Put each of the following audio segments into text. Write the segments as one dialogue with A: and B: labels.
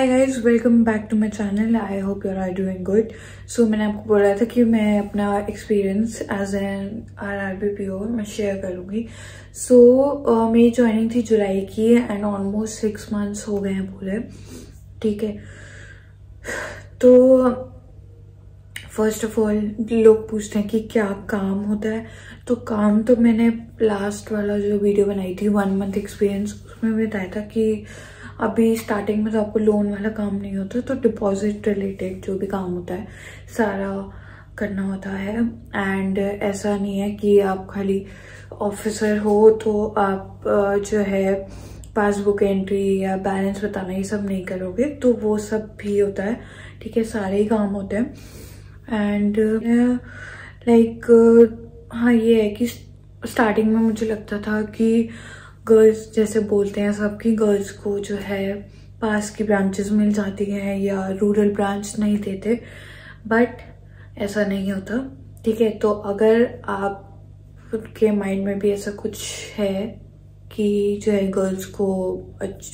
A: Hi guys, welcome back to my channel. I hope you are doing good. So मैंने आपको बोला था कि मैं अपना एक्सपीरियंस एज एन RRBPO मैं शेयर करूँगी। सो मेरी ज्वाइनिंग थी जुलाई की एंड ऑलमोस्ट 6 मंथ्स हो गए हैं पूरे। ठीक है, तो फर्स्ट ऑफ ऑल लोग पूछते हैं कि क्या काम होता है। तो काम तो मैंने लास्ट वाला जो वीडियो बनाई थी 1 मंथ एक्सपीरियंस, उसमें बताया था कि अभी स्टार्टिंग में तो आपको लोन वाला काम नहीं होता, तो डिपॉजिट रिलेटेड जो भी काम होता है सारा करना होता है। एंड ऐसा नहीं है कि आप खाली ऑफिसर हो तो आप जो है पासबुक एंट्री या बैलेंस बताना ये सब नहीं करोगे, तो वो सब भी होता है। ठीक है, सारे ही काम होते हैं। एंड लाइक हाँ, ये है कि स्टार्टिंग में मुझे लगता था कि गर्ल्स जैसे बोलते हैं सब कि गर्ल्स को जो है पास की ब्रांचेस मिल जाती हैं या रूरल ब्रांच नहीं देते, बट ऐसा नहीं होता। ठीक है, तो अगर आप के माइंड में भी ऐसा कुछ है कि जो है गर्ल्स को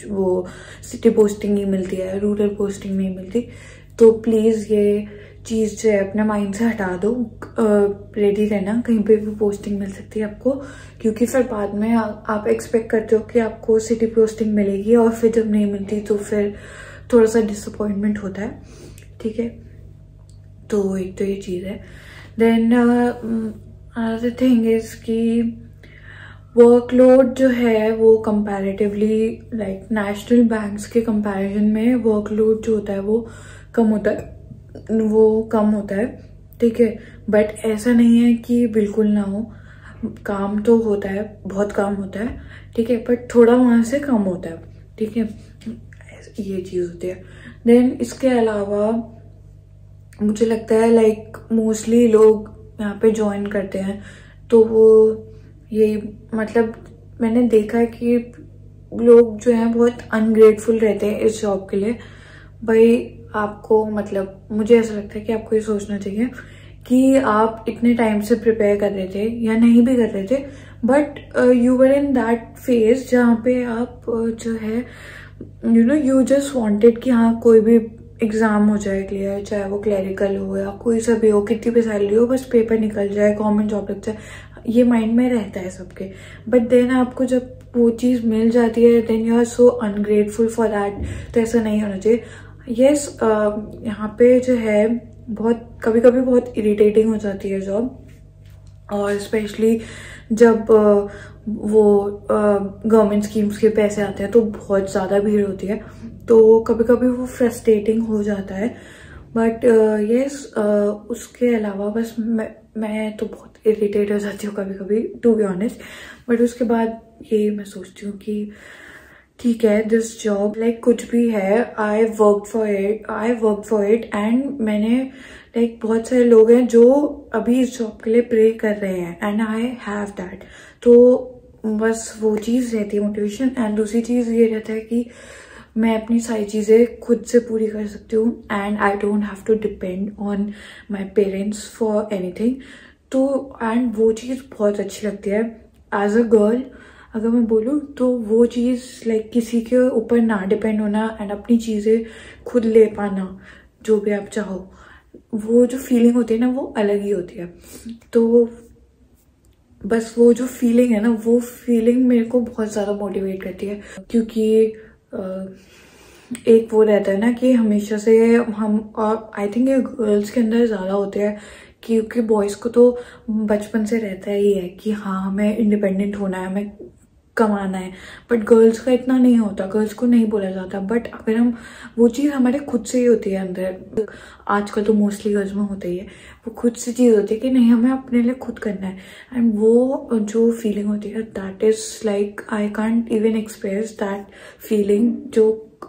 A: वो सिटी पोस्टिंग नहीं मिलती है, रूरल पोस्टिंग नहीं मिलती, तो प्लीज़ ये चीज़ जो है अपने माइंड से हटा दो। रेडी रहना, कहीं पे भी पोस्टिंग मिल सकती है आपको, क्योंकि फिर बाद में आप एक्सपेक्ट करते हो कि आपको सिटी पोस्टिंग मिलेगी और फिर जब नहीं मिलती तो फिर थोड़ा सा डिसअपॉइंटमेंट होता है। ठीक है, तो एक तो ये चीज़ है। देन अनदर थिंग इज कि वर्कलोड जो है वो कंपैरेटिवली लाइक नेशनल बैंक्स के कंपैरिजन में वर्कलोड जो होता है वो कम होता है। ठीक है, बट ऐसा नहीं है कि बिल्कुल ना हो, काम तो होता है, बहुत काम होता है। ठीक है, बट थोड़ा वहां से कम होता है। ठीक है, ये चीज होती है। देन इसके अलावा मुझे लगता है लाइक मोस्टली लोग यहाँ पे ज्वाइन करते हैं तो वो ये मतलब मैंने देखा है कि लोग जो हैं बहुत अनग्रेटफुल रहते हैं इस जॉब के लिए। भाई आपको मतलब मुझे ऐसा लगता है कि आपको ये सोचना चाहिए कि आप इतने टाइम से प्रिपेयर कर रहे थे या नहीं भी कर रहे थे, but you were in that phase जहाँ पे आप जो है यू जस्ट वांटेड कि हाँ कोई भी एग्जाम हो जाए क्लियर, चाहे वो क्लरिकल हो या कोई सा भी हो, कितनी भी सैलरी हो, बस पेपर निकल जाए, गवर्नमेंट जॉब लग जाए, ये माइंड में रहता है सबके। बट देन आपको जब वो चीज़ मिल जाती है then you are so ungrateful for that. तो ऐसा नहीं होना चाहिए। यस, यहाँ पे जो है बहुत कभी कभी बहुत इरिटेटिंग हो जाती है जॉब, और स्पेशली जब वो गवर्नमेंट स्कीम्स के पैसे आते हैं तो बहुत ज़्यादा भीड़ होती है, तो कभी कभी वो फ्रस्ट्रेटिंग हो जाता है। बट यस, उसके अलावा बस मैं तो बहुत इरिटेट हो जाती हूँ कभी कभी, टू बी ऑनेस्ट। बट उसके बाद ये मैं सोचती हूँ कि ठीक है, दिस जॉब लाइक कुछ भी है, I work for it and मैंने लाइक बहुत सारे लोग हैं जो अभी इस जॉब के लिए प्रे कर रहे हैं एंड आई हैव दैट। तो बस वो चीज़ रहती है मोटिवेशन। एंड दूसरी चीज़ ये रहता है कि मैं अपनी सारी चीज़ें खुद से पूरी कर सकती हूँ and I don't have to depend on my parents for anything. तो एंड वो चीज़ बहुत अच्छी लगती है एज अ गर्ल। अगर मैं बोलूँ तो वो चीज़ लाइक किसी के ऊपर ना डिपेंड होना एंड अपनी चीज़ें खुद ले पाना, जो भी आप चाहो, वो जो फीलिंग होती है ना वो अलग ही होती है। तो बस वो जो फीलिंग है ना, वो फीलिंग मेरे को बहुत ज़्यादा मोटिवेट करती है, क्योंकि एक वो रहता है ना कि हमेशा से हम, और आई थिंक ये गर्ल्स के अंदर ज़्यादा होते हैं, क्योंकि बॉयज़ को तो बचपन से रहता ही है कि हाँ हमें इंडिपेंडेंट होना है, हमें कमाना है, बट गर्ल्स का इतना नहीं होता, गर्ल्स को नहीं बोला जाता। बट अगर हम वो चीज़ हमारे खुद से ही होती है अंदर, आजकल तो मोस्टली गर्ल्स में होता ही है, वो खुद से चीज़ होती है कि नहीं हमें अपने लिए खुद करना है। एंड वो जो फीलिंग होती है that is like I can't even express that feeling. जो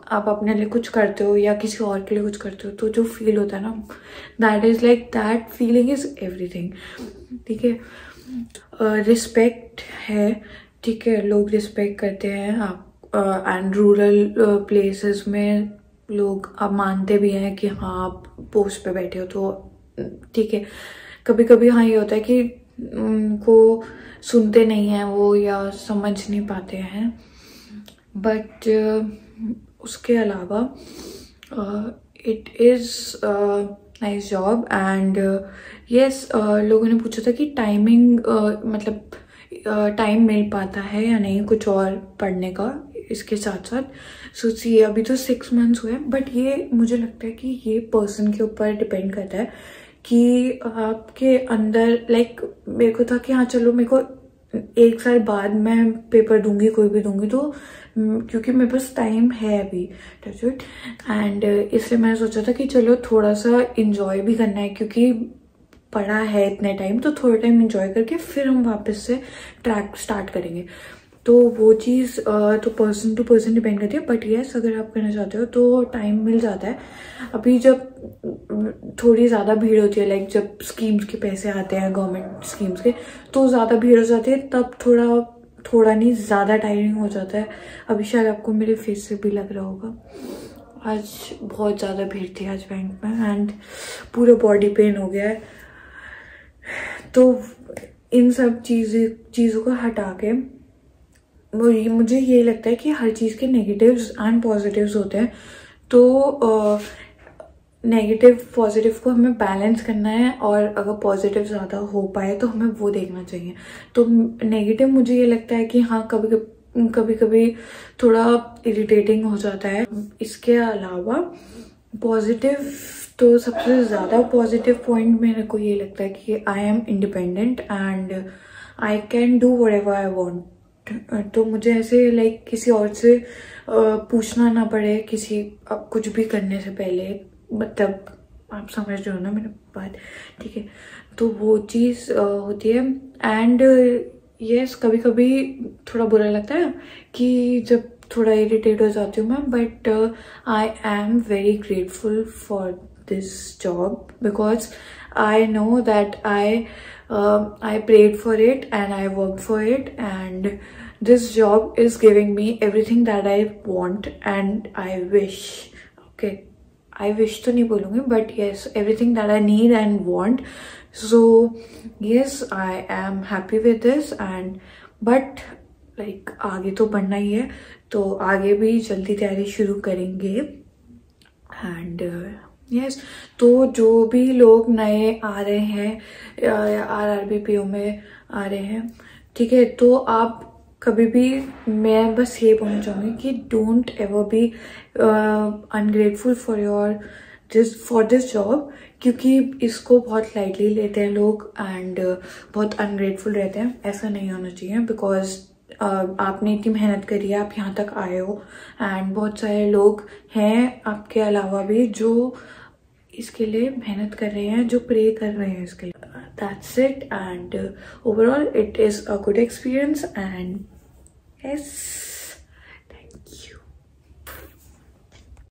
A: आप अपने लिए कुछ करते हो या किसी और के लिए कुछ करते हो तो जो फील होता है ना, that is like that feeling is everything. ठीक है, रिस्पेक्ट है, ठीक है, लोग रिस्पेक्ट करते हैं आप, एंड रूरल प्लेसेस में लोग अब मानते भी हैं कि हाँ आप पोस्ट पे बैठे हो तो ठीक है। कभी कभी हाँ ये होता है कि उनको सुनते नहीं हैं वो या समझ नहीं पाते हैं, बट उसके अलावा it is nice job and yes, लोगों ने पूछा था कि टाइमिंग मतलब टाइम मिल पाता है या नहीं कुछ और पढ़ने का इसके साथ साथ। सोचिए अभी तो 6 मंथ्स हुए, बट ये मुझे लगता है कि ये पर्सन के ऊपर डिपेंड करता है कि आपके अंदर लाइक मेरे को था कि हाँ चलो मेरे को 1 साल बाद मैं पेपर दूंगी, कोई भी दूंगी, तो क्योंकि मेरे पास टाइम है अभी टच इट, एंड इसलिए मैंने सोचा था कि चलो थोड़ा सा इंजॉय भी करना है क्योंकि पढ़ा है इतने टाइम, तो थोड़ा टाइम इंजॉय करके फिर हम वापस से ट्रैक स्टार्ट करेंगे। तो वो चीज़ तो पर्सन टू पर्सन डिपेंड करती है, बट यस अगर आप करना चाहते हो तो टाइम मिल जाता है। अभी जब थोड़ी ज़्यादा भीड़ होती है, लाइक जब स्कीम्स के पैसे आते हैं गवर्नमेंट स्कीम्स के, तो ज़्यादा भीड़ हो जाती है, तब थोड़ा नहीं ज़्यादा टायरिंग हो जाता है। अभी शायद आपको मेरे फेस से भी लग रहा होगा, आज बहुत ज़्यादा भीड़ थी आज बैंक में एंड पूरा बॉडी पेन हो गया है। तो इन सब चीज़ों को हटा के मुझे ये लगता है कि हर चीज़ के नेगेटिव्स एंड पॉजिटिव्स होते हैं, तो नेगेटिव पॉजिटिव को हमें बैलेंस करना है, और अगर पॉजिटिव ज़्यादा हो पाए तो हमें वो देखना चाहिए। तो नेगेटिव मुझे ये लगता है कि हाँ कभी कभी थोड़ा इरिटेटिंग हो जाता है। इसके अलावा पॉजिटिव तो सबसे ज़्यादा पॉजिटिव पॉइंट मेरे को ये लगता है कि I am independent and I can do whatever I want. तो मुझे ऐसे लाइक किसी और से पूछना ना पड़े किसी कुछ भी करने से पहले, मतलब आप समझ रहे हो ना मेरी बात, ठीक है। तो वो चीज़ होती है एंड यस कभी कभी थोड़ा बुरा लगता है कि जब थोड़ा इरिटेट हो जाती हूँ मैं, but I am very grateful for this job because I know that I prayed for it and I worked for it, and this job is giving me everything that I want and I wish, okay, I wish तो नहीं बोलूँगी, but yes everything that I need and want, so yes I am happy with this and but like आगे तो बढ़ना ही है, तो आगे भी जल्दी तैयारी शुरू करेंगे एंड यस तो जो भी लोग नए आ रहे हैं RRBPO में आ रहे हैं, ठीक है, तो आप कभी भी, मैं बस ये बोलना चाहूँगी कि don't ever be ungrateful for this job, क्योंकि इसको बहुत लाइटली लेते हैं लोग एंड बहुत अनग्रेटफुल रहते हैं। ऐसा नहीं होना चाहिए बिकॉज आपने इतनी मेहनत करी है, आप यहाँ तक आए हो एंड बहुत सारे लोग हैं आपके अलावा भी जो इसके लिए मेहनत कर रहे हैं, जो प्रे कर रहे हैं इसके लिए। That's it and overall it is a good experience and yes